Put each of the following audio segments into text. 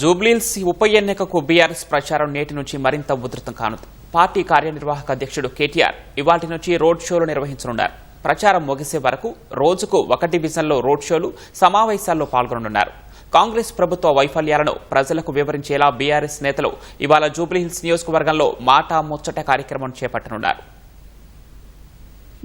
జూబ్లీహిల్స్ ఉప ఎన్నికకు బీఆర్ఎస్ ప్రచారం నేటి నుంచి మరింత ఉధృతం కానుంది. పార్టీ కార్యనిర్వాహక అధ్యక్షుడు కేటీఆర్ ఇవాల్టి నుంచి రోడ్ షోలు నిర్వహించనున్నారు. ప్రచారం ముగిసే వరకు రోజుకు ఒక డివిజన్లో రోడ్ షోలు, సమావేశాల్లో పాల్గొననున్నారు. కాంగ్రెస్ ప్రభుత్వ వైఫల్యాలను ప్రజలకు వివరించేలా బీఆర్ఎస్ నేతలు ఇవాళ జూబ్లీహిల్స్ నియోజకవర్గంలో మాట ముచ్చట కార్యక్రమం చేపట్టనున్నారు.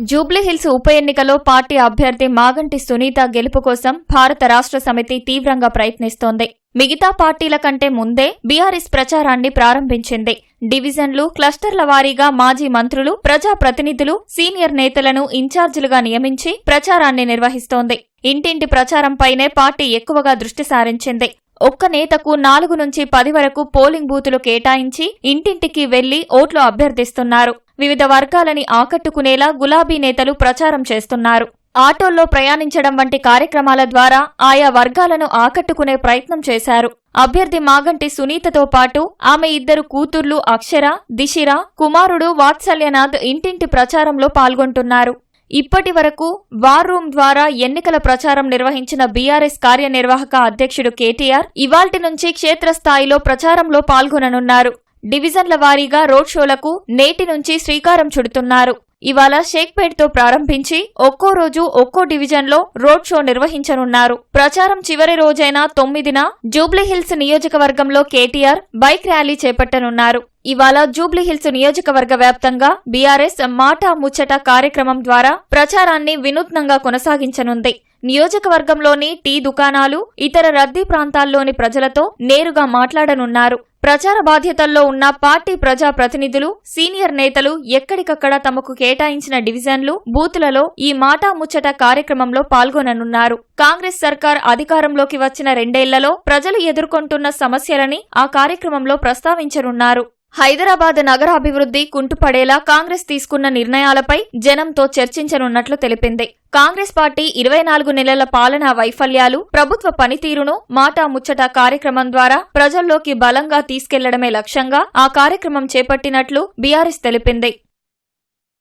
జూబ్లీహిల్స్ ఉప ఎన్నికలో పార్టీ అభ్యర్థి మాగంటి సునీత గెలుపు కోసం భారత రాష్ట్ర సమితి తీవ్రంగా ప్రయత్నిస్తోంది. మిగతా పార్టీల కంటే ముందే బీఆర్ఎస్ ప్రచారాన్ని ప్రారంభించింది. డివిజన్లు, క్లస్టర్ల వారీగా మాజీ మంత్రులు, ప్రజాప్రతినిధులు, సీనియర్ నేతలను ఇన్ఛార్జీలుగా నియమించి ప్రచారాన్ని నిర్వహిస్తోంది. ఇంటింటి ప్రచారంపైనే పార్టీ ఎక్కువగా దృష్టి సారించింది. ఒక్క నేతకు 4 నుంచి 10 వరకు పోలింగ్ బూతులు కేటాయించి ఇంటింటికి వెళ్లి ఓట్లు అభ్యర్థిస్తున్నారు. వివిధ వర్గాలని ఆకట్టుకునేలా గులాబీ నేతలు ప్రచారం చేస్తున్నారు. ఆటోల్లో ప్రయాణించడం వంటి కార్యక్రమాల ద్వారా ఆయా వర్గాలను ఆకట్టుకునే ప్రయత్నం చేశారు. అభ్యర్థి మాగంటి సునీతతో పాటు ఆమె 2 కూతుర్లు అక్షర, దిశిర, కుమారుడు వాత్సల్యనాథ్ ఇంటింటి ప్రచారంలో పాల్గొంటున్నారు. ఇప్పటి వరకు వార్ రూమ్ ద్వారా ఎన్నికల ప్రచారం నిర్వహించిన బీఆర్ఎస్ కార్యనిర్వాహక అధ్యక్షుడు కేటీఆర్ ఇవాల్టి నుంచి క్షేత్రస్థాయిలో ప్రచారంలో పాల్గొననున్నారు. డివిజన్ల వారీగా రోడ్ షోలకు నేటి నుంచి శ్రీకారం చుడుతున్నారు. ఇవాళ షేక్పేట్తో ప్రారంభించి ఒక్కో రోజు ఒక్కో డివిజన్లో రోడ్ షో నిర్వహించనున్నారు. ప్రచారం చివరి రోజైన 9న జూబ్లీహిల్స్ నియోజకవర్గంలో కేటీఆర్ బైక్ ర్యాలీ చేపట్టనున్నారు. ఇవాళ జూబ్లీహిల్స్ నియోజకవర్గ వ్యాప్తంగా బీఆర్ఎస్ మాట ముచ్చట కార్యక్రమం ద్వారా ప్రచారాన్ని వినూత్నంగా కొనసాగించనుంది. నియోజకవర్గంలోని టీ దుకాణాలు, ఇతర రద్దీ ప్రాంతాల్లోని ప్రజలతో నేరుగా మాట్లాడనున్నారు. ప్రచార బాధ్యతల్లో ఉన్న పార్టీ ప్రజాప్రతినిధులు, సీనియర్ నేతలు ఎక్కడికక్కడ తమకు కేటాయించిన డివిజన్లు, బూతులలో ఈ మాటా ముచ్చట కార్యక్రమంలో పాల్గొననున్నారు. కాంగ్రెస్ సర్కార్ అధికారంలోకి వచ్చిన 2 ఏళ్లలో ప్రజలు ఎదుర్కొంటున్న సమస్యలని ఆ కార్యక్రమంలో ప్రస్తావించనున్నారు. హైదరాబాద్ నగరాభివృద్ధి కుంటుపడేలా కాంగ్రెస్ తీసుకున్న నిర్ణయాలపై జనంతో చర్చించనున్నట్లు తెలిపింది. కాంగ్రెస్ పార్టీ 24 నెలల పాలనా వైఫల్యాలు, ప్రభుత్వ పనితీరును మాటా ముచ్చట కార్యక్రమం ద్వారా ప్రజల్లోకి బలంగా తీసుకెళ్లడమే లక్ష్యంగా ఆ కార్యక్రమం చేపట్టినట్లు బీఆర్ఎస్ తెలిపింది.